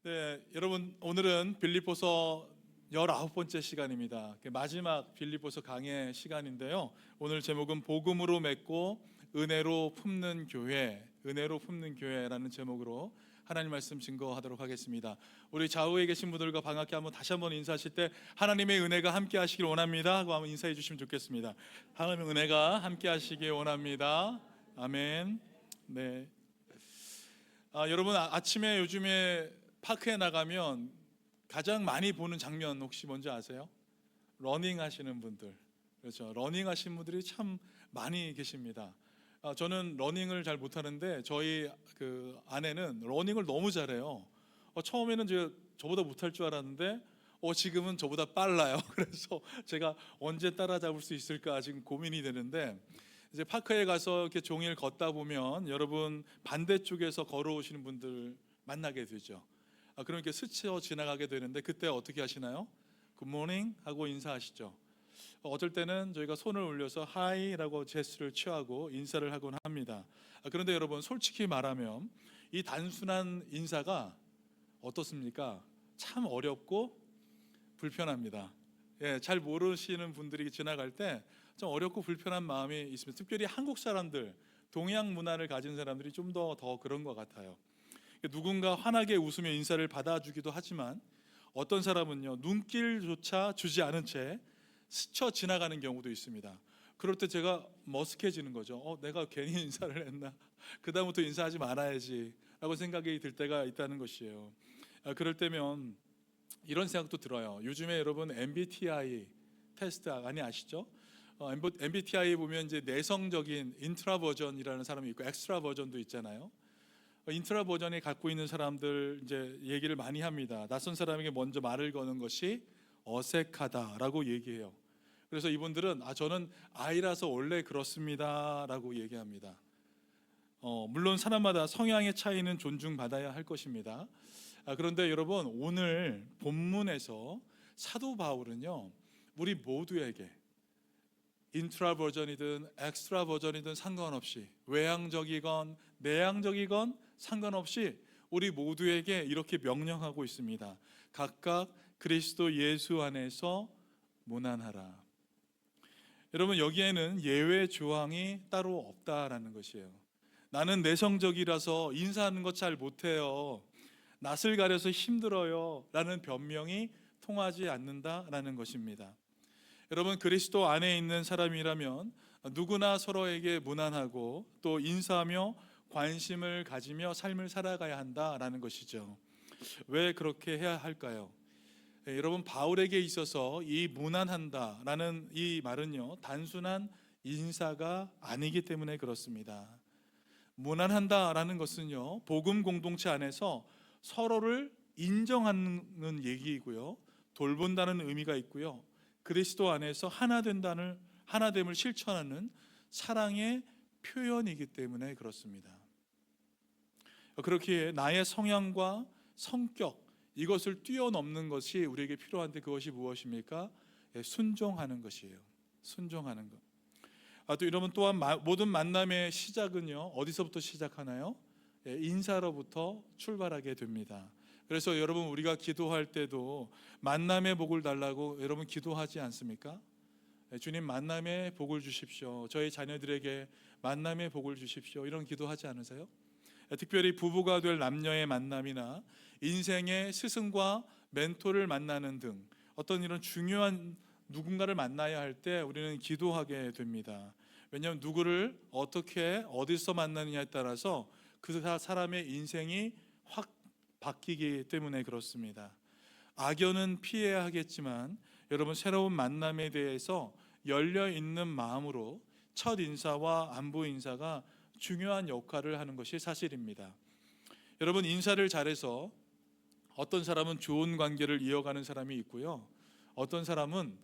네, 여러분 오늘은 빌립보서 19번째 시간입니다. 마지막 빌립보서 강의 시간인데요. 오늘 제목은 복음으로 맺고 은혜로 품는 교회, 은혜로 품는 교회라는 제목으로 하나님 말씀 증거하도록 하겠습니다. 우리 좌우에 계신 분들과 반갑게 한번 다시 한번 인사하실 때 하나님의 은혜가 함께 하시길 원합니다 하고 한번 인사해 주시면 좋겠습니다. 하나님의 은혜가 함께 하시길 원합니다. 아멘. 네. 여러분 아침에 요즘에 파크에 나가면 가장 많이 보는 장면 혹시 뭔지 아세요? 러닝 하시는 분들. 그렇죠. 러닝 하시는 분들이 참 많이 계십니다. 저는 러닝을 잘 못하는데 저희 그 아내는 러닝을 너무 잘해요. 처음에는 저보다 못할 줄 알았는데 지금은 저보다 빨라요. 그래서 제가 언제 따라잡을 수 있을까 지금 고민이 되는데, 이제 파크에 가서 이렇게 종일 걷다 보면 여러분 반대쪽에서 걸어오시는 분들 만나게 되죠. 그럼 이렇게 스쳐 지나가게 되는데 그때 어떻게 하시나요? 굿모닝 하고 인사하시죠. 어떨 때는 저희가 손을 올려서 하이라고 제스처를 취하고 인사를 하곤 합니다. 그런데 여러분 솔직히 말하면 이 단순한 인사가 어떻습니까? 참 어렵고 불편합니다. 잘 모르시는 분들이 지나갈 때 좀 어렵고 불편한 마음이 있습니다. 특별히 한국 사람들, 동양 문화를 가진 사람들이 좀 더 그런 것 같아요. 누군가 환하게 웃으며 인사를 받아주기도 하지만 어떤 사람은요, 눈길조차 주지 않은 채 스쳐 지나가는 경우도 있습니다. 그럴 때 제가 머쓱해지는 거죠. 내가 괜히 인사를 했나? 그 다음부터 인사하지 말아야지 라고 생각이 들 때가 있다는 것이에요. 그럴 때면 이런 생각도 들어요. 요즘에 여러분 MBTI 테스트 많이 아시죠? MBTI 보면 이제 내성적인 인트라 버전이라는 사람이 있고 엑스트라 버전도 있잖아요. 인트라 버전이 갖고 있는 사람들 이제 얘기를 많이 합니다. 낯선 사람에게 먼저 말을 거는 것이 어색하다라고 얘기해요. 그래서 이분들은 저는 I라서 원래 그렇습니다라고 얘기합니다. 물론 사람마다 성향의 차이는 존중받아야 할 것입니다. 그런데 여러분 오늘 본문에서 사도 바울은요, 우리 모두에게 인트라 버전이든 엑스트라 버전이든 상관없이, 외향적이건 내향적이건 상관없이 우리 모두에게 이렇게 명령하고 있습니다. 각각 그리스도 예수 안에서 무난하라. 여러분 여기에는 예외 조항이 따로 없다라는 것이에요. 나는 내성적이라서 인사하는 거 잘 못해요, 낯을 가려서 힘들어요 라는 변명이 통하지 않는다라는 것입니다. 여러분 그리스도 안에 있는 사람이라면 누구나 서로에게 무난하고 또 인사하며 관심을 가지며 삶을 살아가야 한다라는 것이죠. 왜 그렇게 해야 할까요? 여러분 바울에게 있어서 이 무난한다라는 이 말은요, 단순한 인사가 아니기 때문에 그렇습니다. 무난한다라는 것은요, 복음 공동체 안에서 서로를 인정하는 얘기이고요, 돌본다는 의미가 있고요, 그리스도 안에서 하나됨을 실천하는 사랑의 표현이기 때문에 그렇습니다. 그렇기에 나의 성향과 성격, 이것을 뛰어넘는 것이 우리에게 필요한데 그것이 무엇입니까? 순종하는 것이에요. 순종하는 것. 또 여러분 또한 모든 만남의 시작은요, 어디서부터 시작하나요? 인사로부터 출발하게 됩니다. 그래서 여러분 우리가 기도할 때도 만남의 복을 달라고 여러분 기도하지 않습니까? 주님 만남의 복을 주십시오, 저희 자녀들에게 만남의 복을 주십시오, 이런 기도하지 않으세요? 특별히 부부가 될 남녀의 만남이나 인생의 스승과 멘토를 만나는 등 어떤 이런 중요한 누군가를 만나야 할 때 우리는 기도하게 됩니다. 왜냐하면 누구를 어떻게 어디서 만나느냐에 따라서 그 사람의 인생이 확 바뀌기 때문에 그렇습니다. 악연은 피해야 하겠지만 여러분 새로운 만남에 대해서 열려 있는 마음으로 첫 인사와 안부 인사가 중요한 역할을 하는 것이 사실입니다. 여러분 인사를 잘해서 어떤 사람은 좋은 관계를 이어가는 사람이 있고요, 어떤 사람은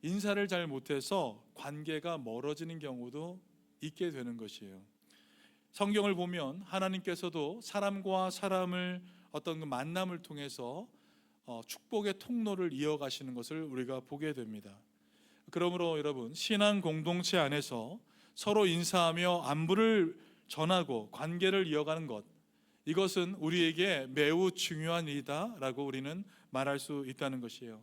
인사를 잘 못해서 관계가 멀어지는 경우도 있게 되는 것이에요. 성경을 보면 하나님께서도 사람과 사람을 어떤 그 만남을 통해서 축복의 통로를 이어가시는 것을 우리가 보게 됩니다. 그러므로 여러분 신앙 공동체 안에서 서로 인사하며 안부를 전하고 관계를 이어가는 것, 이것은 우리에게 매우 중요한 일이다라고 우리는 말할 수 있다는 것이에요.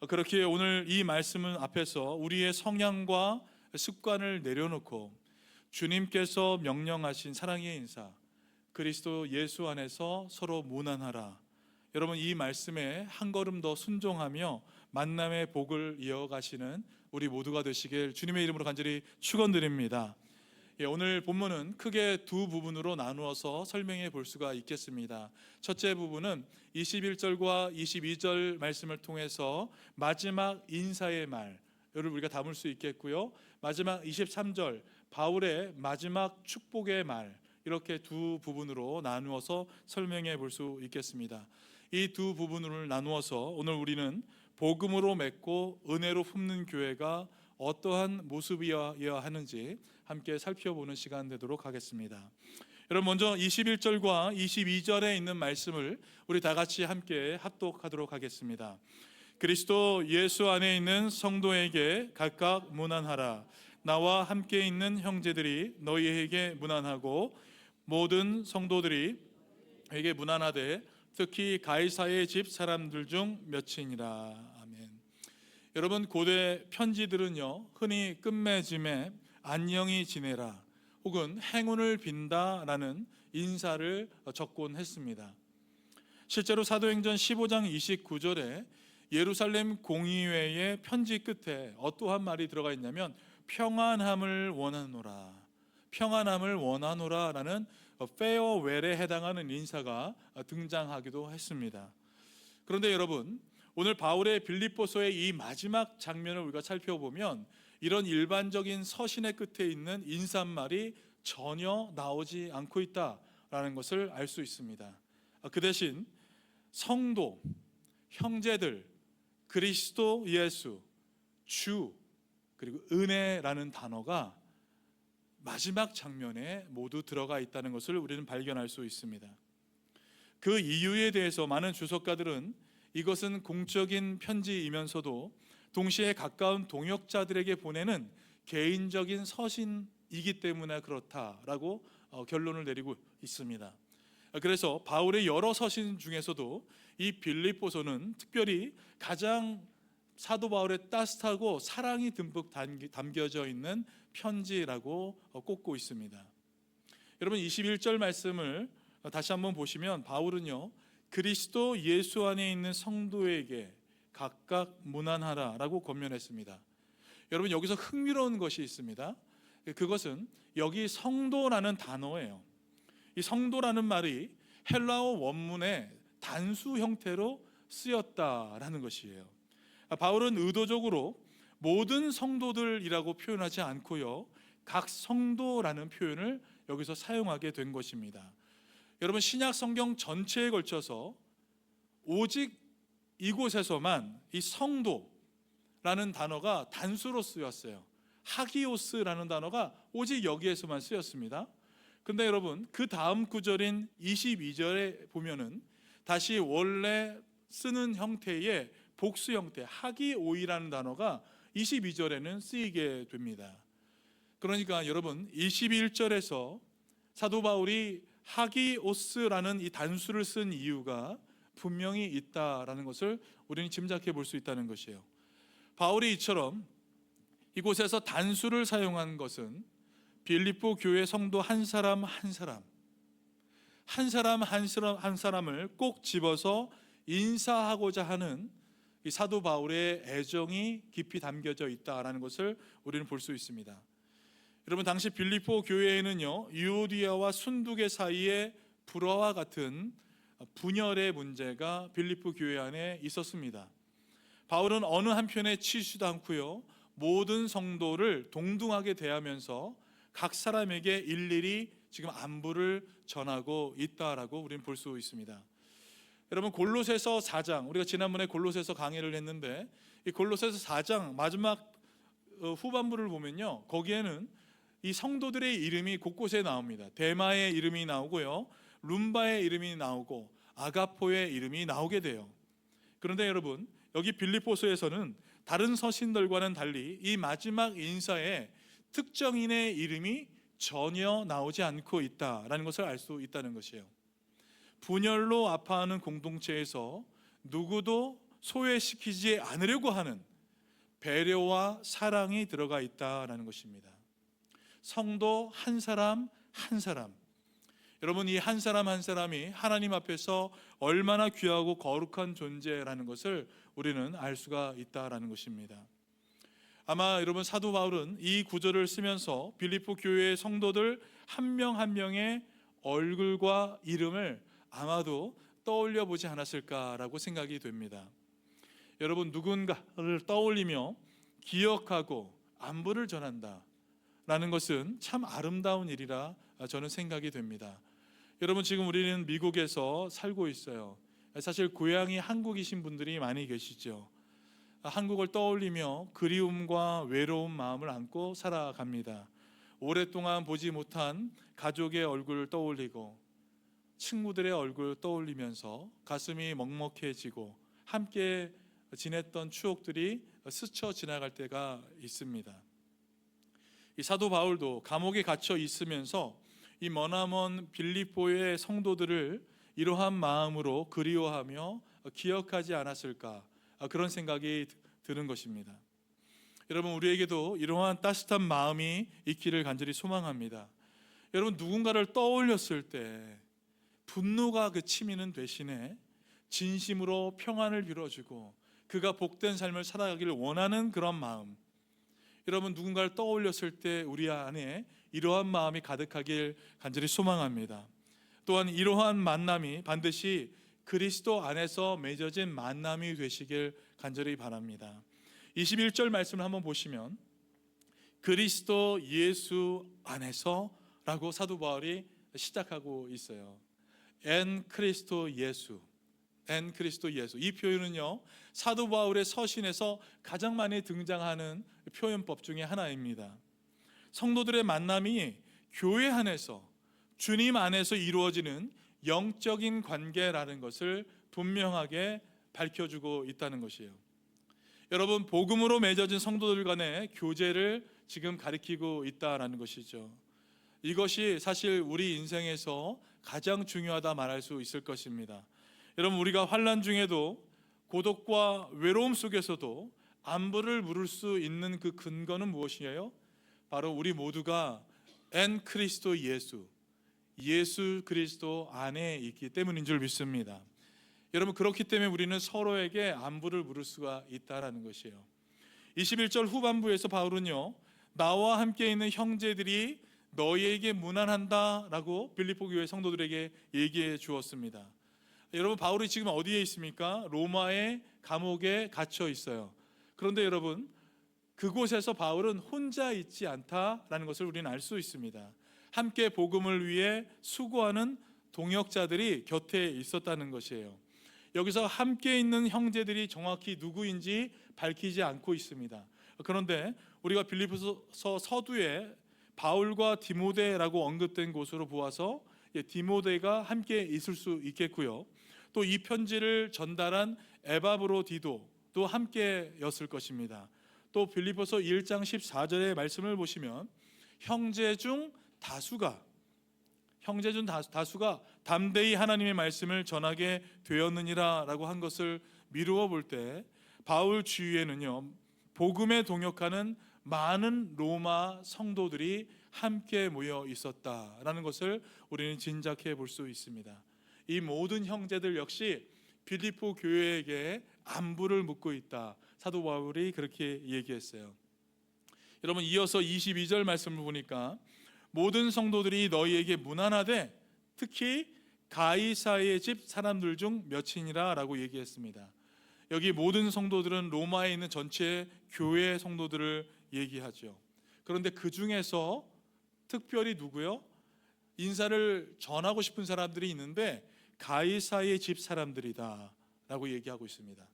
그렇기에 오늘 이 말씀은 앞에서 우리의 성향과 습관을 내려놓고 주님께서 명령하신 사랑의 인사, 그리스도 예수 안에서 서로 무난하라. 여러분, 이 말씀에 한 걸음 더 순종하며 만남의 복을 이어가시는 우리 모두가 되시길 주님의 이름으로 간절히 축원드립니다. 오늘 본문은 크게 두 부분으로 나누어서 설명해 볼 수가 있겠습니다. 첫째 부분은 21절과 22절 말씀을 통해서 마지막 인사의 말을 우리가 담을 수 있겠고요. 마지막 23절 바울의 마지막 축복의 말, 이렇게 두 부분으로 나누어서 설명해 볼 수 있겠습니다. 이 두 부분을 나누어서 오늘 우리는 복음으로 맺고 은혜로 품는 교회가 어떠한 모습이어야 하는지 함께 살펴보는 시간 되도록 하겠습니다. 여러분, 먼저 21절과 22절에 있는 말씀을 우리 다 같이 함께 합독하도록 하겠습니다. 그리스도 예수 안에 있는 성도에게 각각 문안하라. 나와 함께 있는 형제들이 너희에게 문안하고 모든 성도들이 에게 문안하되 특히 가이사의 집 사람들 중 몇이니라. 아멘. 여러분, 고대 편지들은요, 흔히 끝맺음에 안녕히 지내라 혹은 행운을 빈다라는 인사를 적곤 했습니다. 실제로 사도행전 15장 29절에 예루살렘 공의회의 편지 끝에 어떠한 말이 들어가 있냐면 평안함을 원하노라, 평안함을 원하노라라는 페어웰에 해당하는 인사가 등장하기도 했습니다. 그런데 여러분, 오늘 바울의 빌립보서의 이 마지막 장면을 우리가 살펴보면 이런 일반적인 서신의 끝에 있는 인사말이 전혀 나오지 않고 있다라는 것을 알 수 있습니다. 그 대신 성도, 형제들, 그리스도 예수, 주, 그리고 은혜라는 단어가 마지막 장면에 모두 들어가 있다는 것을 우리는 발견할 수 있습니다. 그 이유에 대해서 많은 주석가들은 이것은 공적인 편지이면서도 동시에 가까운 동역자들에게 보내는 개인적인 서신이기 때문에 그렇다라고 결론을 내리고 있습니다. 그래서 바울의 여러 서신 중에서도 이 빌립보서는 특별히 가장 사도 바울의 따뜻하고 사랑이 듬뿍 담겨져 있는 편지라고 꼽고 있습니다. 여러분, 21절 말씀을 다시 한번 보시면 바울은요, 그리스도 예수 안에 있는 성도에게 각각 문안하라라고 권면했습니다. 여러분, 여기서 흥미로운 것이 있습니다. 그것은 여기 성도라는 단어예요. 이 성도라는 말이 헬라어 원문의 단수 형태로 쓰였다라는 것이에요. 바울은 의도적으로 모든 성도들이라고 표현하지 않고요, 각 성도라는 표현을 여기서 사용하게 된 것입니다. 여러분, 신약 성경 전체에 걸쳐서 오직 이곳에서만 이 성도라는 단어가 단수로 쓰였어요. 하기오스라는 단어가 오직 여기에서만 쓰였습니다. 근데 여러분, 그 다음 구절인 22절에 보면은 다시 원래 쓰는 형태의 복수 형태 하기오이라는 단어가 22절에는 쓰이게 됩니다. 그러니까 여러분, 21절에서 사도 바울이 하기오스라는 이 단수를 쓴 이유가 분명히 있다라는 것을 우리는 짐작해 볼 수 있다는 것이에요. 바울이 이처럼 이곳에서 단수를 사용한 것은 빌립보 교회 성도 한 사람 한 사람을 꼭 집어서 인사하고자 하는 이 사도 바울의 애정이 깊이 담겨져 있다라는 것을 우리는 볼 수 있습니다. 여러분, 당시 빌립보 교회에는요, 유오디아와 순두계 사이에 불화와 같은 분열의 문제가 빌립보 교회 안에 있었습니다. 바울은 어느 한편에 치지도 않고요, 모든 성도를 동등하게 대하면서 각 사람에게 일일이 지금 안부를 전하고 있다라고 우리는 볼 수 있습니다. 여러분, 골로새서 4장, 우리가 지난번에 골로새서 강의를 했는데 이 골로새서 4장 마지막 후반부를 보면요, 거기에는 이 성도들의 이름이 곳곳에 나옵니다. 데마의 이름이 나오고요, 룸바의 이름이 나오고 아가포의 이름이 나오게 돼요. 그런데 여러분, 여기 빌립보서에서는 다른 서신들과는 달리 이 마지막 인사에 특정인의 이름이 전혀 나오지 않고 있다라는 것을 알 수 있다는 것이에요. 분열로 아파하는 공동체에서 누구도 소외시키지 않으려고 하는 배려와 사랑이 들어가 있다라는 것입니다. 성도 한 사람 한 사람, 여러분, 이 한 사람 한 사람이 하나님 앞에서 얼마나 귀하고 거룩한 존재라는 것을 우리는 알 수가 있다라는 것입니다. 아마 여러분, 사도 바울은 이 구절을 쓰면서 빌립보 교회의 성도들 한 명 한 명의 얼굴과 이름을 아마도 떠올려 보지 않았을까라고 생각이 됩니다. 여러분, 누군가를 떠올리며 기억하고 안부를 전한다 라는 것은 참 아름다운 일이라 저는 생각이 됩니다. 여러분, 지금 우리는 미국에서 살고 있어요. 사실 고향이 한국이신 분들이 많이 계시죠. 한국을 떠올리며 그리움과 외로운 마음을 안고 살아갑니다. 오랫동안 보지 못한 가족의 얼굴을 떠올리고 친구들의 얼굴을 떠올리면서 가슴이 먹먹해지고 함께 지냈던 추억들이 스쳐 지나갈 때가 있습니다. 이 사도 바울도 감옥에 갇혀 있으면서 이 머나먼 빌립보의 성도들을 이러한 마음으로 그리워하며 기억하지 않았을까, 그런 생각이 드는 것입니다. 여러분, 우리에게도 이러한 따뜻한 마음이 있기를 간절히 소망합니다. 여러분, 누군가를 떠올렸을 때 분노가 그 치미는 대신에 진심으로 평안을 빌어주고 그가 복된 삶을 살아가기를 원하는 그런 마음, 여러분, 누군가를 떠올렸을 때 우리 안에 이러한 마음이 가득하길 간절히 소망합니다. 또한 이러한 만남이 반드시 그리스도 안에서 맺어진 만남이 되시길 간절히 바랍니다. 21절 말씀을 한번 보시면 그리스도 예수 안에서 라고 사도 바울이 시작하고 있어요. 엔 그리스도 예수, 엔 그리스도 예수. 이 표현은요, 사도 바울의 서신에서 가장 많이 등장하는 표현법 중에 하나입니다. 성도들의 만남이 교회 안에서, 주님 안에서 이루어지는 영적인 관계라는 것을 분명하게 밝혀주고 있다는 것이에요. 여러분, 복음으로 맺어진 성도들 간의 교제를 지금 가리키고 있다는 것이죠. 이것이 사실 우리 인생에서 가장 중요하다 말할 수 있을 것입니다. 여러분, 우리가 환난 중에도 고독과 외로움 속에서도 안부를 물을 수 있는 그 근거는 무엇이에요? 바로 우리 모두가 엔 그리스도 예수, 예수 그리스도 안에 있기 때문인 줄 믿습니다. 여러분, 그렇기 때문에 우리는 서로에게 안부를 물을 수가 있다라는 것이에요. 21절 후반부에서 바울은요, 나와 함께 있는 형제들이 너희에게 문안한다 라고 빌립보 교회 성도들에게 얘기해 주었습니다. 여러분, 바울이 지금 어디에 있습니까? 로마의 감옥에 갇혀 있어요. 그런데 여러분, 그곳에서 바울은 혼자 있지 않다라는 것을 우리는 알 수 있습니다. 함께 복음을 위해 수고하는 동역자들이 곁에 있었다는 것이에요. 여기서 함께 있는 형제들이 정확히 누구인지 밝히지 않고 있습니다. 그런데 우리가 빌립보서 서두에 바울과 디모데라고 언급된 곳으로 보아서 디모데가 함께 있을 수 있겠고요. 또 이 편지를 전달한 에바브로디도도 함께였을 것입니다. 또 빌립보서 1장 14절의 말씀을 보시면 형제 중 다수가 담대히 하나님의 말씀을 전하게 되었느니라 라고 한 것을 미루어 볼 때 바울 주위에는요, 복음에 동역하는 많은 로마 성도들이 함께 모여 있었다라는 것을 우리는 짐작해 볼 수 있습니다. 이 모든 형제들 역시 빌립보 교회에게 안부를 묻고 있다, 사도 바울이 그렇게 얘기했어요. 여러분, 이어서 22절 말씀을 보니까 모든 성도들이 너희에게 문안하되 특히 가이사의 집 사람들 중 몇이니라 라고 얘기했습니다. 여기 모든 성도들은 로마에 있는 전체 교회 성도들을 얘기하죠. 그런데 그 중에서 특별히 누구요? 인사를 전하고 싶은 사람들이 있는데 가이사의 집 사람들이다 라고 얘기하고 있습니다.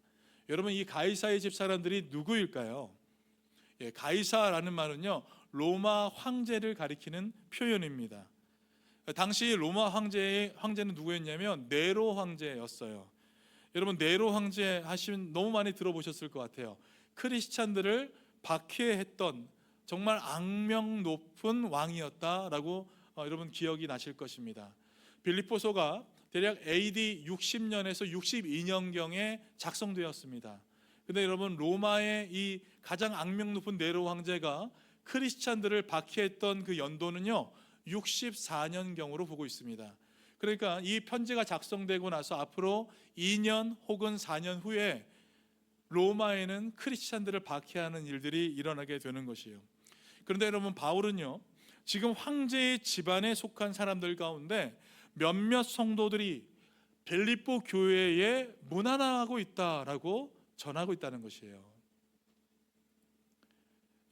여러분, 이 가이사의 집 사람들이 누구일까요? 가이사라는 말은요, 로마 황제를 가리키는 표현입니다. 당시 로마 황제는 누구였냐면 네로 황제였어요. 여러분, 네로 황제 하시면 너무 많이 들어보셨을 것 같아요. 크리스찬들을 박해했던 정말 악명 높은 왕이었다라고 여러분 기억이 나실 것입니다. 빌립보서가 대략 AD 60년에서 62년경에 작성되었습니다. 근데 여러분, 로마의 이 가장 악명 높은 네로 황제가 크리스찬들을 박해했던 그 연도는요 64년경으로 보고 있습니다. 그러니까 이 편지가 작성되고 나서 앞으로 2년 혹은 4년 후에 로마에는 크리스찬들을 박해하는 일들이 일어나게 되는 것이에요. 그런데 여러분, 바울은요 지금 황제의 집안에 속한 사람들 가운데 몇몇 성도들이 빌립보 교회에 문안하고 있다라고 전하고 있다는 것이에요.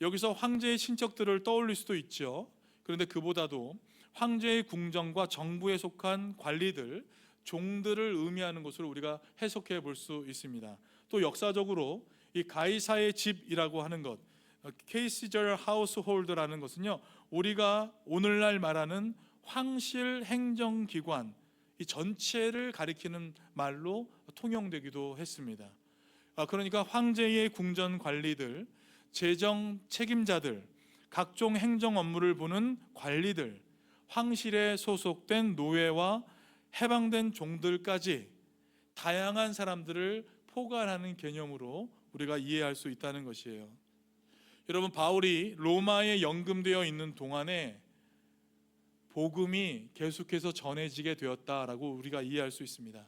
여기서 황제의 친척들을 떠올릴 수도 있죠. 그런데 그보다도 황제의 궁정과 정부에 속한 관리들, 종들을 의미하는 것으로 우리가 해석해 볼 수 있습니다. 또 역사적으로 이 가이사의 집이라고 하는 것, 케이시저 하우스홀드라는 것은요 우리가 오늘날 말하는 황실 행정기관 이 전체를 가리키는 말로 통용되기도 했습니다. 그러니까 황제의 궁전 관리들, 재정 책임자들, 각종 행정 업무를 보는 관리들, 황실에 소속된 노예와 해방된 종들까지 다양한 사람들을 포괄하는 개념으로 우리가 이해할 수 있다는 것이에요. 여러분, 바울이 로마에 연금되어 있는 동안에 복음이 계속해서 전해지게 되었다라고 우리가 이해할 수 있습니다.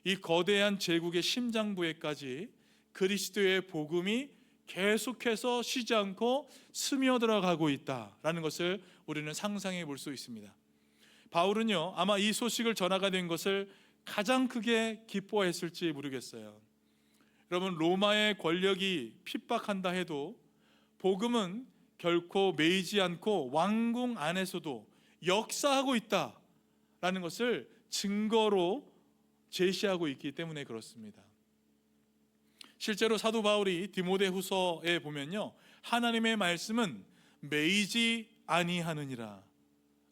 이 거대한 제국의 심장부에까지 그리스도의 복음이 계속해서 쉬지 않고 스며들어가고 있다라는 것을 우리는 상상해 볼 수 있습니다. 바울은요 아마 이 소식을 전하게 된 것을 가장 크게 기뻐했을지 모르겠어요. 여러분, 로마의 권력이 핍박한다 해도 복음은 결코 매이지 않고 왕궁 안에서도 역사하고 있다라는 것을 증거로 제시하고 있기 때문에 그렇습니다. 실제로 사도 바울이 디모데후서에 보면요 하나님의 말씀은 매이지 아니하느니라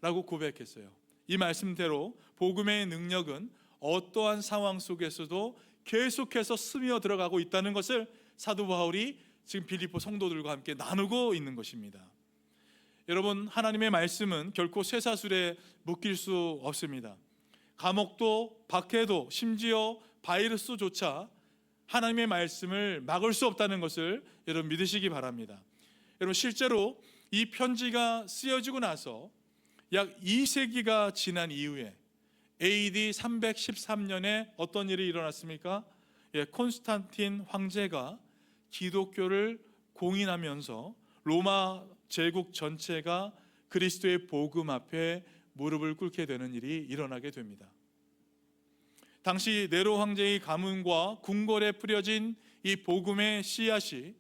라고 고백했어요. 이 말씀대로 복음의 능력은 어떠한 상황 속에서도 계속해서 스며들어가고 있다는 것을 사도 바울이 지금 빌립보 성도들과 함께 나누고 있는 것입니다. 여러분, 하나님의 말씀은 결코 쇠사슬에 묶일 수 없습니다. 감옥도 박해도 심지어 바이러스조차 하나님의 말씀을 막을 수 없다는 것을 여러분 믿으시기 바랍니다. 여러분, 실제로 이 편지가 쓰여지고 나서 약 2세기가 지난 이후에 AD 313년에 어떤 일이 일어났습니까? 콘스탄틴 황제가 기독교를 공인하면서 로마 제국 전체가 그리스도의 복음 앞에 무릎을 꿇게 되는 일이 일어나게 됩니다. 당시 네로 황제의 가문과 궁궐에 뿌려진 이 복음의 씨앗이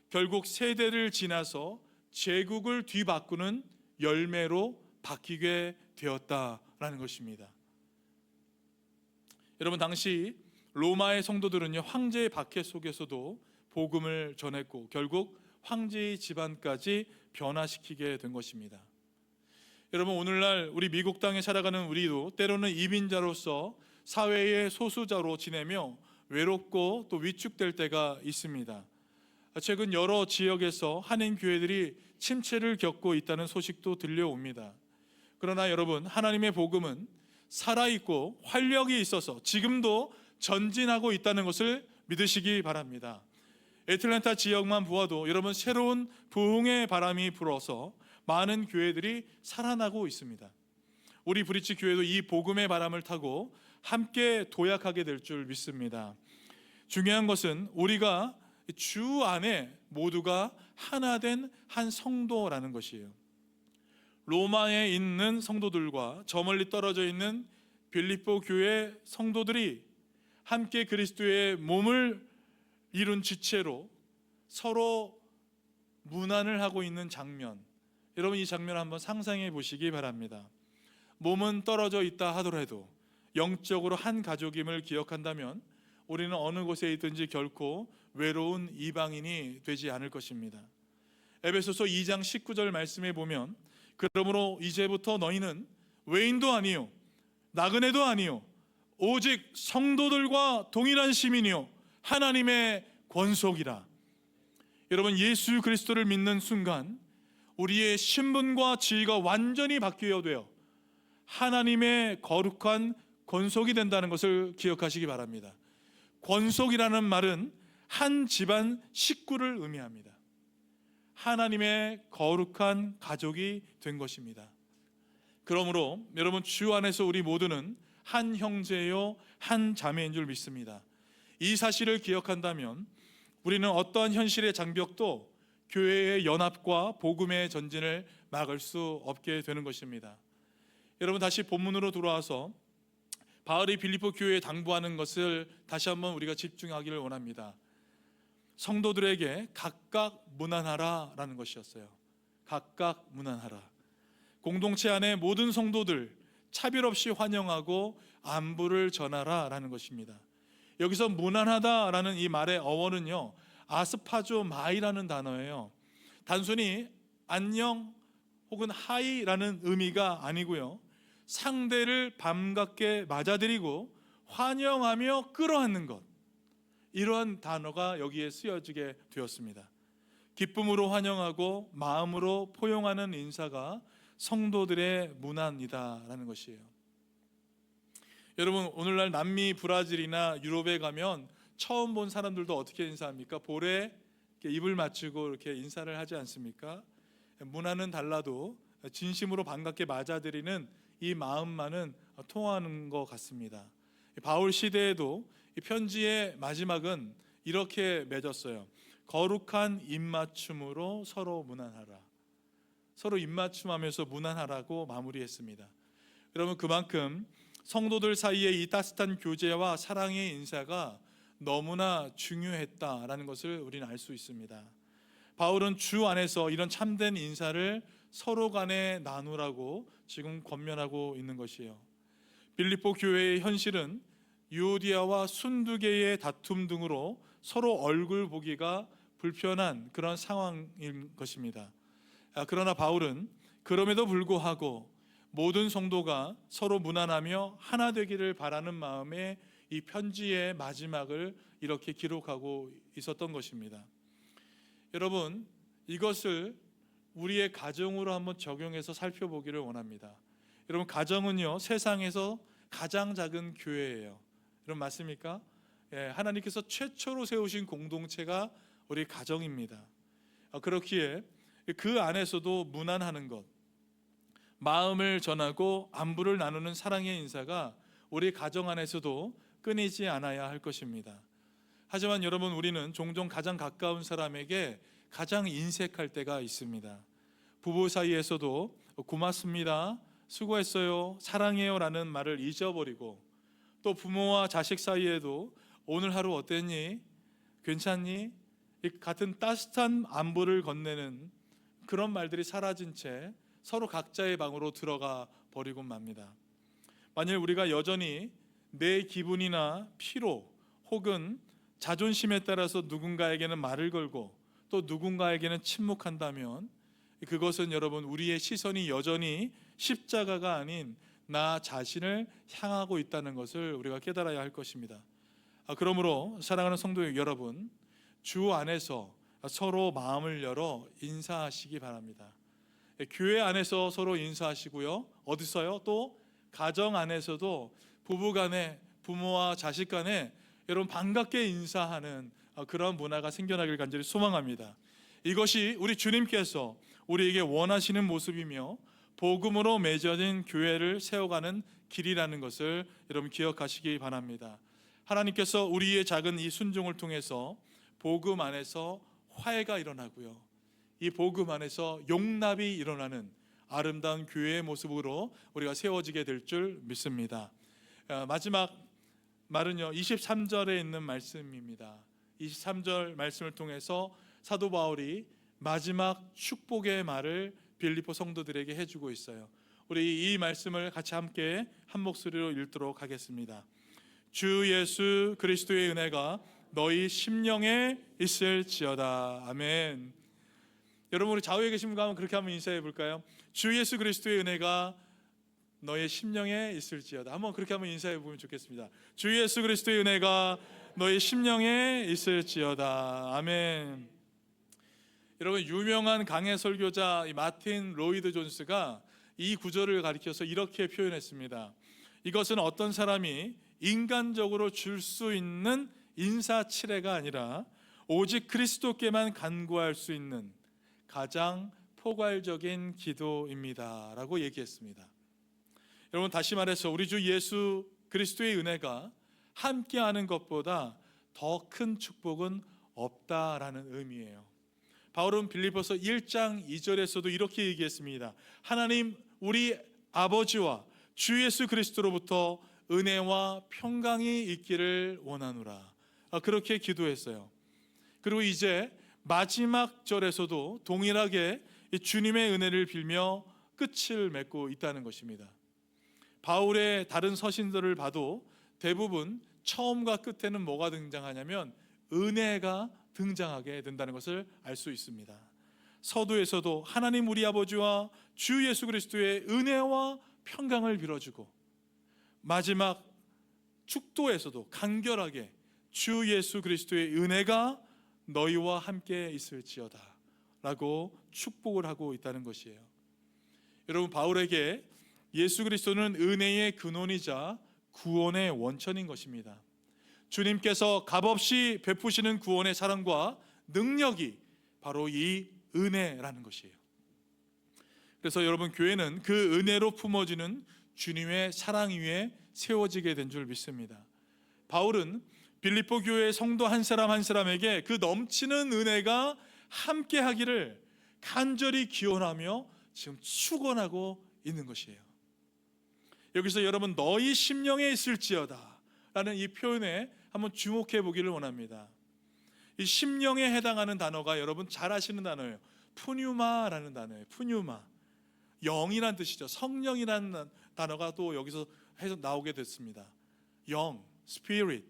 결국 세대를 지나서 제국을 뒤바꾸는 열매로 바뀌게 되었다라는 것입니다. 여러분, 당시 로마의 성도들은요 황제의 박해 속에서도 복음을 전했고 결국 황제의 집안까지 변화시키게 된 것입니다. 여러분, 오늘날 우리 미국 땅에 살아가는 우리도 때로는 이민자로서 사회의 소수자로 지내며 외롭고 또 위축될 때가 있습니다. 최근 여러 지역에서 한인 교회들이 침체를 겪고 있다는 소식도 들려옵니다. 그러나 여러분, 하나님의 복음은 살아있고 활력이 있어서 지금도 전진하고 있다는 것을 믿으시기 바랍니다. 애틀랜타 지역만 보아도 여러분, 새로운 부흥의 바람이 불어서 많은 교회들이 살아나고 있습니다. 우리 브리치 교회도 이 복음의 바람을 타고 함께 도약하게 될 줄 믿습니다. 중요한 것은 우리가 주 안에 모두가 하나 된 한 성도라는 것이에요. 로마에 있는 성도들과 저 멀리 떨어져 있는 빌립보 교회 성도들이 함께 그리스도의 몸을 이룬 지체로 서로 문안을 하고 있는 장면, 여러분 이 장면 한번 상상해 보시기 바랍니다. 몸은 떨어져 있다 하더라도 영적으로 한 가족임을 기억한다면 우리는 어느 곳에 있든지 결코 외로운 이방인이 되지 않을 것입니다. 에베소서 2장 19절 말씀에 보면 그러므로 이제부터 너희는 외인도 아니요 나그네도 아니요 오직 성도들과 동일한 시민이요 하나님의 권속이라. 여러분, 예수 그리스도를 믿는 순간 우리의 신분과 지위가 완전히 바뀌어야 돼요. 하나님의 거룩한 권속이 된다는 것을 기억하시기 바랍니다. 권속이라는 말은 한 집안 식구를 의미합니다. 하나님의 거룩한 가족이 된 것입니다. 그러므로 여러분, 주 안에서 우리 모두는 한 형제요 한 자매인 줄 믿습니다. 이 사실을 기억한다면 우리는 어떠한 현실의 장벽도 교회의 연합과 복음의 전진을 막을 수 없게 되는 것입니다. 여러분, 다시 본문으로 돌아와서 바울이 빌립보 교회에 당부하는 것을 다시 한번 우리가 집중하기를 원합니다. 성도들에게 각각 문안하라라는 것이었어요. 각각 문안하라. 공동체 안에 모든 성도들 차별 없이 환영하고 안부를 전하라라는 것입니다. 여기서 문안하다라는 이 말의 어원은요, 아스파조마이라는 단어예요. 단순히 안녕 혹은 하이라는 의미가 아니고요, 상대를 반갑게 맞아들이고 환영하며 끌어안는 것, 이러한 단어가 여기에 쓰여지게 되었습니다. 기쁨으로 환영하고 마음으로 포용하는 인사가 성도들의 문안이다라는 것이에요. 여러분, 오늘날 남미 브라질이나 유럽에 가면 처음 본 사람들도 어떻게 인사합니까? 볼에 입을 맞추고 이렇게 인사를 하지 않습니까? 문화는 달라도 진심으로 반갑게 맞아들이는 이 마음만은 통하는 것 같습니다. 바울 시대에도 이 편지의 마지막은 이렇게 맺었어요. 거룩한 입맞춤으로 서로 문안하라. 서로 입맞춤하면서 문안하라고 마무리했습니다. 여러분, 그만큼 성도들 사이에 이 따뜻한 교제와 사랑의 인사가 너무나 중요했다라는 것을 우리는 알 수 있습니다. 바울은 주 안에서 이런 참된 인사를 서로 간에 나누라고 지금 권면하고 있는 것이에요. 빌립보 교회의 현실은 유오디아와 순두계의 다툼 등으로 서로 얼굴 보기가 불편한 그런 상황인 것입니다. 그러나 바울은 그럼에도 불구하고 모든 성도가 서로 문안하며 하나 되기를 바라는 마음에 이 편지의 마지막을 이렇게 기록하고 있었던 것입니다. 여러분, 이것을 우리의 가정으로 한번 적용해서 살펴보기를 원합니다. 여러분, 가정은요, 세상에서 가장 작은 교회예요. 여러분, 맞습니까? 하나님께서 최초로 세우신 공동체가 우리 가정입니다. 그렇기에 그 안에서도 문안하는 것, 마음을 전하고 안부를 나누는 사랑의 인사가 우리 가정 안에서도 끊이지 않아야 할 것입니다. 하지만 여러분, 우리는 종종 가장 가까운 사람에게 가장 인색할 때가 있습니다. 부부 사이에서도 고맙습니다, 수고했어요, 사랑해요 라는 말을 잊어버리고, 또 부모와 자식 사이에도 오늘 하루 어땠니? 괜찮니? 같은 따뜻한 안부를 건네는 그런 말들이 사라진 채 서로 각자의 방으로 들어가 버리고 맙니다. 만일 우리가 여전히 내 기분이나 피로 혹은 자존심에 따라서 누군가에게는 말을 걸고 또 누군가에게는 침묵한다면 그것은 여러분, 우리의 시선이 여전히 십자가가 아닌 나 자신을 향하고 있다는 것을 우리가 깨달아야 할 것입니다. 그러므로 사랑하는 성도 여러분, 주 안에서 서로 마음을 열어 인사하시기 바랍니다. 교회 안에서 서로 인사하시고요, 어디서요? 또 가정 안에서도 부부 간에, 부모와 자식 간에 여러분 반갑게 인사하는 그런 문화가 생겨나길 간절히 소망합니다. 이것이 우리 주님께서 우리에게 원하시는 모습이며 복음으로 맺어진 교회를 세워가는 길이라는 것을 여러분 기억하시기 바랍니다. 하나님께서 우리의 작은 이 순종을 통해서 복음 안에서 화해가 일어나고요, 이 복음 안에서 용납이 일어나는 아름다운 교회의 모습으로 우리가 세워지게 될 줄 믿습니다. 마지막 말은요, 23절에 있는 말씀입니다. 23절 말씀을 통해서 사도 바울이 마지막 축복의 말을 빌립보 성도들에게 해주고 있어요. 우리 이 말씀을 같이 함께 한 목소리로 읽도록 하겠습니다. 주 예수 그리스도의 은혜가 너희 심령에 있을지어다. 아멘. 여러분, 우리 좌우에 계신 분과 그렇게 한번 인사해 볼까요? 주 예수 그리스도의 은혜가 너의 심령에 있을지어다. 한번 그렇게 한번 인사해 보면 좋겠습니다. 주 예수 그리스도의 은혜가 너의 심령에 있을지어다. 아멘. 여러분, 유명한 강해 설교자 마틴 로이드 존스가 이 구절을 가리켜서 이렇게 표현했습니다. 이것은 어떤 사람이 인간적으로 줄 수 있는 인사치레가 아니라 오직 그리스도께만 간구할 수 있는 가장 포괄적인 기도입니다 라고 얘기했습니다. 여러분, 다시 말해서 우리 주 예수 그리스도의 은혜가 함께하는 것보다 더 큰 축복은 없다라는 의미예요. 바울은 빌립보서 1장 2절에서도 이렇게 얘기했습니다. 하나님 우리 아버지와 주 예수 그리스도로부터 은혜와 평강이 있기를 원하노라. 그렇게 기도했어요. 그리고 이제 마지막 절에서도 동일하게 주님의 은혜를 빌며 끝을 맺고 있다는 것입니다. 바울의 다른 서신들을 봐도 대부분 처음과 끝에는 뭐가 등장하냐면 은혜가 등장하게 된다는 것을 알 수 있습니다. 서두에서도 하나님 우리 아버지와 주 예수 그리스도의 은혜와 평강을 빌어주고, 마지막 축도에서도 간결하게 주 예수 그리스도의 은혜가 너희와 함께 있을지어다 라고 축복을 하고 있다는 것이에요. 여러분, 바울에게 예수 그리스도는 은혜의 근원이자 구원의 원천인 것입니다. 주님께서 값없이 베푸시는 구원의 사랑과 능력이 바로 이 은혜라는 것이에요. 그래서 여러분, 교회는 그 은혜로 품어지는 주님의 사랑 위에 세워지게 된 줄 믿습니다. 바울은 빌립보 교회의 성도 한 사람 한 사람에게 그 넘치는 은혜가 함께 하기를 간절히 기원하며 지금 축원하고 있는 것이에요. 여기서 여러분, 너희 심령에 있을지어다 라는 이 표현에 한번 주목해 보기를 원합니다. 이 심령에 해당하는 단어가 여러분 잘 아시는 단어예요. 푸뉴마라는 단어예요. 푸뉴마, 영이란 뜻이죠. 성령이라는 단어가 또 여기서 해서 나오게 됐습니다. 영, 스피릿.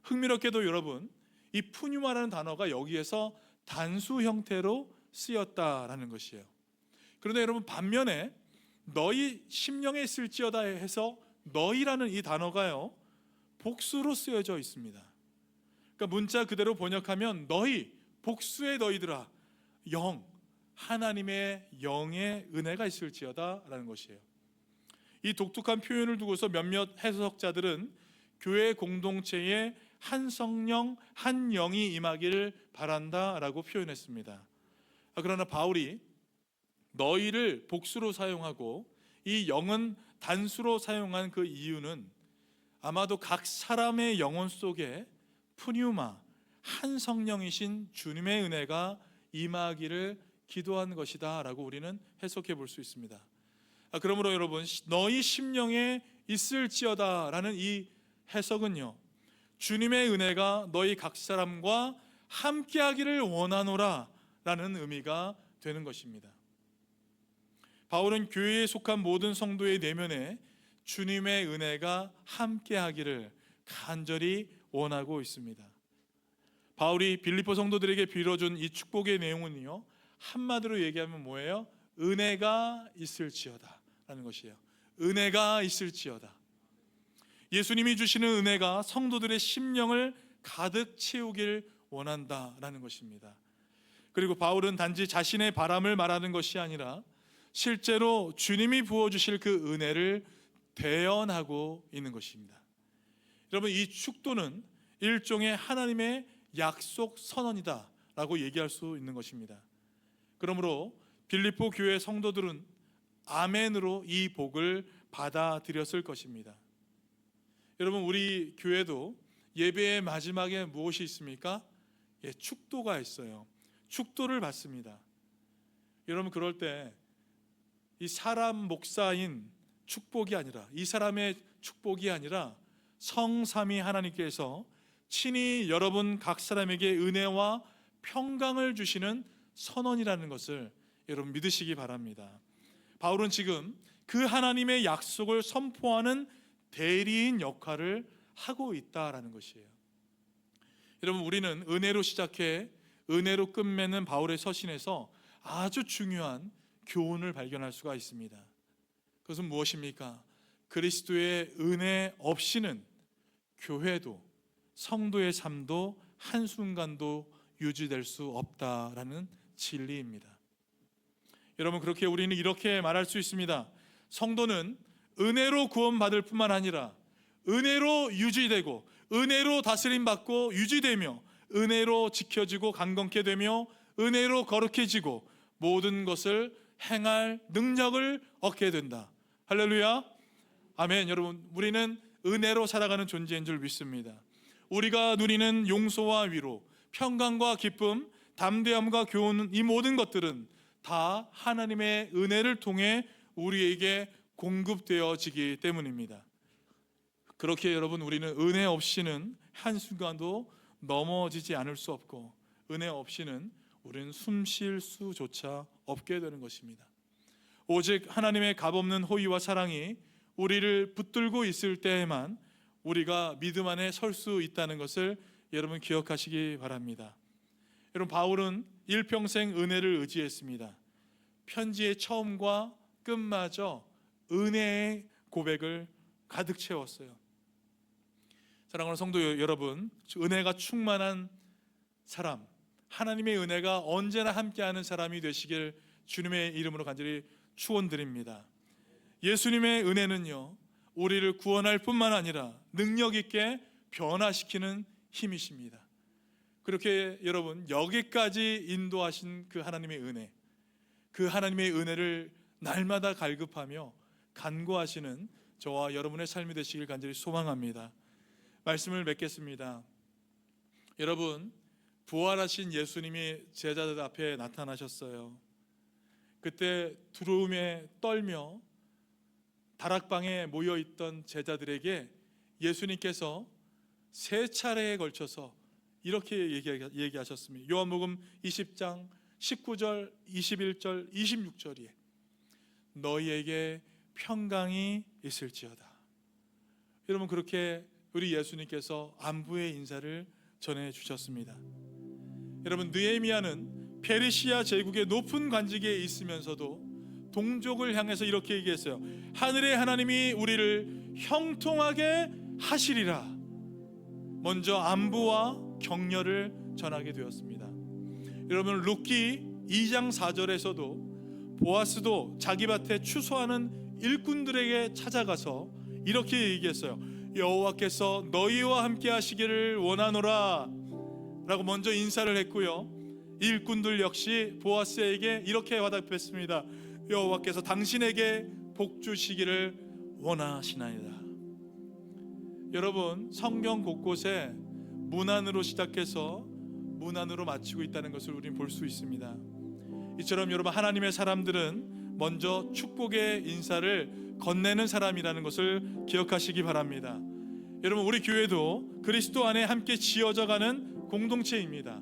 흥미롭게도 여러분, 이 푸뉴마라는 단어가 여기에서 단수 형태로 쓰였다라는 것이에요. 그런데 여러분, 반면에 너희 심령에 있을지어다 해서 너희라는 이 단어가요 복수로 쓰여져 있습니다. 그러니까 문자 그대로 번역하면 너희, 복수의 너희들아, 영, 하나님의 영의 은혜가 있을지어다 라는 것이에요. 이 독특한 표현을 두고서 몇몇 해석자들은 교회 공동체에 한 성령, 한 영이 임하기를 바란다 라고 표현했습니다. 그러나 바울이 너희를 복수로 사용하고 이 영은 단수로 사용한 그 이유는 아마도 각 사람의 영혼 속에 푸뉴마, 한 성령이신 주님의 은혜가 임하기를 기도한 것이다 라고 우리는 해석해 볼 수 있습니다. 그러므로 여러분, 너희 심령에 있을지어다 라는 이 해석은요, 주님의 은혜가 너희 각 사람과 함께 하기를 원하노라 라는 의미가 되는 것입니다. 바울은 교회에 속한 모든 성도의 내면에 주님의 은혜가 함께 하기를 간절히 원하고 있습니다. 바울이 빌립보 성도들에게 빌어준 이 축복의 내용은요, 한마디로 얘기하면 뭐예요? 은혜가 있을지어다 라는 것이에요. 은혜가 있을지어다. 예수님이 주시는 은혜가 성도들의 심령을 가득 채우길 원한다라는 것입니다. 그리고 바울은 단지 자신의 바람을 말하는 것이 아니라 실제로 주님이 부어주실 그 은혜를 대언하고 있는 것입니다. 여러분, 이 축도는 일종의 하나님의 약속 선언이다 라고 얘기할 수 있는 것입니다. 그러므로 빌립보 교회 성도들은 아멘으로 이 복을 받아들였을 것입니다. 여러분, 우리 교회도 예배의 마지막에 무엇이 있습니까? 축도가 있어요. 축도를 받습니다. 여러분, 그럴 때 이 사람 목사인 축복이 아니라, 이 사람의 축복이 아니라 성삼위 하나님께서 친히 여러분 각 사람에게 은혜와 평강을 주시는 선언이라는 것을 여러분 믿으시기 바랍니다. 바울은 지금 그 하나님의 약속을 선포하는 대리인 역할을 하고 있다라는 것이에요. 여러분, 우리는 은혜로 시작해 은혜로 끝맺는 바울의 서신에서 아주 중요한 교훈을 발견할 수가 있습니다. 그것은 무엇입니까? 그리스도의 은혜 없이는 교회도 성도의 삶도 한순간도 유지될 수 없다라는 진리입니다. 여러분, 그렇게 우리는 이렇게 말할 수 있습니다. 성도는 은혜로 구원받을 뿐만 아니라 은혜로 유지되고 은혜로 다스림받고 유지되며 은혜로 지켜지고 강건케 되며 은혜로 거룩해지고 모든 것을 행할 능력을 얻게 된다. 할렐루야. 아멘. 여러분, 우리는 은혜로 살아가는 존재인 줄 믿습니다. 우리가 누리는 용서와 위로, 평강과 기쁨, 담대함과 교훈, 이 모든 것들은 다 하나님의 은혜를 통해 우리에게 공급되어지기 때문입니다. 그렇게 여러분, 우리는 은혜 없이는 한순간도 넘어지지 않을 수 없고 은혜 없이는 우리는 숨 쉴 수조차 없게 되는 것입니다. 오직 하나님의 값없는 호의와 사랑이 우리를 붙들고 있을 때에만 우리가 믿음 안에 설 수 있다는 것을 여러분 기억하시기 바랍니다. 여러분, 바울은 일평생 은혜를 의지했습니다. 편지의 처음과 끝마저 은혜의 고백을 가득 채웠어요. 사랑하는 성도 여러분, 은혜가 충만한 사람, 하나님의 은혜가 언제나 함께하는 사람이 되시길 주님의 이름으로 간절히 축원드립니다. 예수님의 은혜는요, 우리를 구원할 뿐만 아니라 능력 있게 변화시키는 힘이십니다. 그렇게 여러분, 여기까지 인도하신 그 하나님의 은혜, 그 하나님의 은혜를 날마다 갈급하며 간구하시는 저와 여러분의 삶이 되시길 간절히 소망합니다. 말씀을 맺겠습니다. 여러분, 부활하신 예수님이 제자들 앞에 나타나셨어요. 그때 두려움에 떨며 다락방에 모여있던 제자들에게 예수님께서 세 차례에 걸쳐서 이렇게 얘기하셨습니다. 요한복음 20장 19절, 21절, 26절에 너희에게 평강이 있을지어다. 여러분, 그렇게 우리 예수님께서 안부의 인사를 전해주셨습니다. 여러분, 느헤미야는 페르시아 제국의 높은 관직에 있으면서도 동족을 향해서 이렇게 얘기했어요. 하늘의 하나님이 우리를 형통하게 하시리라. 먼저 안부와 격려를 전하게 되었습니다. 여러분, 룻기 2장 4절에서도 보아스도 자기 밭에 추수하는 일꾼들에게 찾아가서 이렇게 얘기했어요. 여호와께서 너희와 함께 하시기를 원하노라 라고 먼저 인사를 했고요, 일꾼들 역시 보아스에게 이렇게 화답했습니다. 여호와께서 당신에게 복 주시기를 원하시나이다. 여러분, 성경 곳곳에 문안으로 시작해서 문안으로 마치고 있다는 것을 우리는 볼 수 있습니다. 이처럼 여러분, 하나님의 사람들은 먼저 축복의 인사를 건네는 사람이라는 것을 기억하시기 바랍니다. 여러분, 우리 교회도 그리스도 안에 함께 지어져가는 공동체입니다.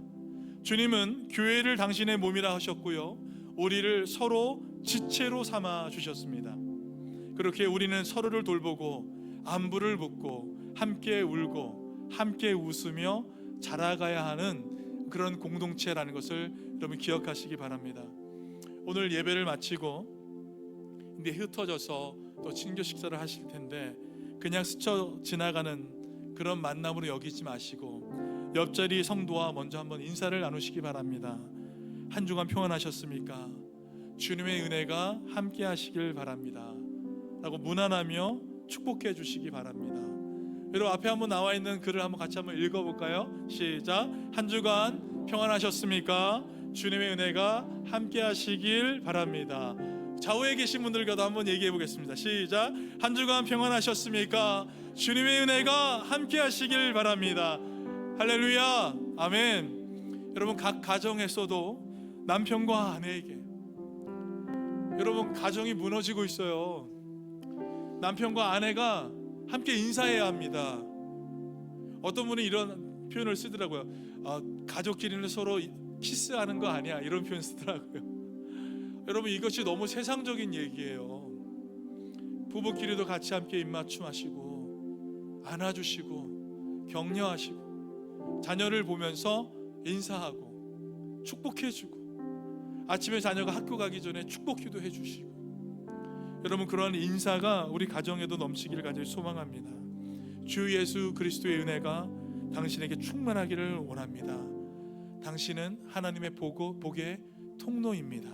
주님은 교회를 당신의 몸이라 하셨고요, 우리를 서로 지체로 삼아 주셨습니다. 그렇게 우리는 서로를 돌보고 안부를 묻고 함께 울고 함께 웃으며 자라가야 하는 그런 공동체라는 것을 여러분 기억하시기 바랍니다. 오늘 예배를 마치고 이제 흩어져서 또 친교 식사를 하실 텐데 그냥 스쳐 지나가는 그런 만남으로 여기지 마시고 옆자리 성도와 먼저 한번 인사를 나누시기 바랍니다. 한 주간 평안하셨습니까? 주님의 은혜가 함께 하시길 바랍니다 라고 문안하며 축복해 주시기 바랍니다. 여러분, 앞에 한번 나와 있는 글을 한번 같이 한번 읽어볼까요? 시작. 한 주간 평안하셨습니까? 주님의 은혜가 함께 하시길 바랍니다. 좌우에 계신 분들과도 한번 얘기해 보겠습니다. 시작. 한 주간 평안하셨습니까? 주님의 은혜가 함께 하시길 바랍니다. 할렐루야. 아멘. 여러분, 각 가정에서도 남편과 아내에게, 여러분, 가정이 무너지고 있어요. 남편과 아내가 함께 인사해야 합니다. 어떤 분이 이런 표현을 쓰더라고요. 가족끼리는 서로 키스하는 거 아니야, 이런 표현 쓰더라고요. 여러분, 이것이 너무 세상적인 얘기예요. 부부끼리도 같이 함께 입맞춤 하시고 안아주시고 격려하시고 자녀를 보면서 인사하고 축복해주고 아침에 자녀가 학교 가기 전에 축복기도 해주시고, 여러분, 그러한 인사가 우리 가정에도 넘치기를 간절히 소망합니다. 주 예수 그리스도의 은혜가 당신에게 충만하기를 원합니다. 당신은 하나님의 복의 통로입니다.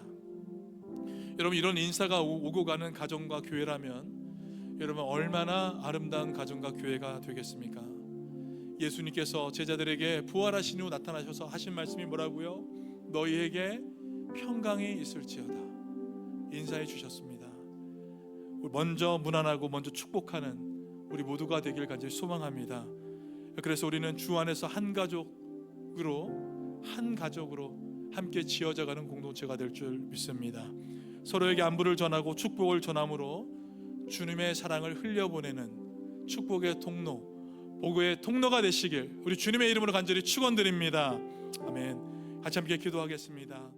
여러분, 이런 인사가 오고 가는 가정과 교회라면 여러분 얼마나 아름다운 가정과 교회가 되겠습니까? 예수님께서 제자들에게 부활하신 후 나타나셔서 하신 말씀이 뭐라고요? 너희에게 평강이 있을지어다 인사해 주셨습니다. 먼저 문안하고 먼저 축복하는 우리 모두가 되길 간절히 소망합니다. 그래서 우리는 주 안에서 한 가족으로 함께 지어져가는 공동체가 될 줄 믿습니다. 서로에게 안부를 전하고 축복을 전함으로 주님의 사랑을 흘려보내는 축복의 통로, 복의 통로가 되시길 우리 주님의 이름으로 간절히 축원드립니다. 아멘. 같이 함께 기도하겠습니다.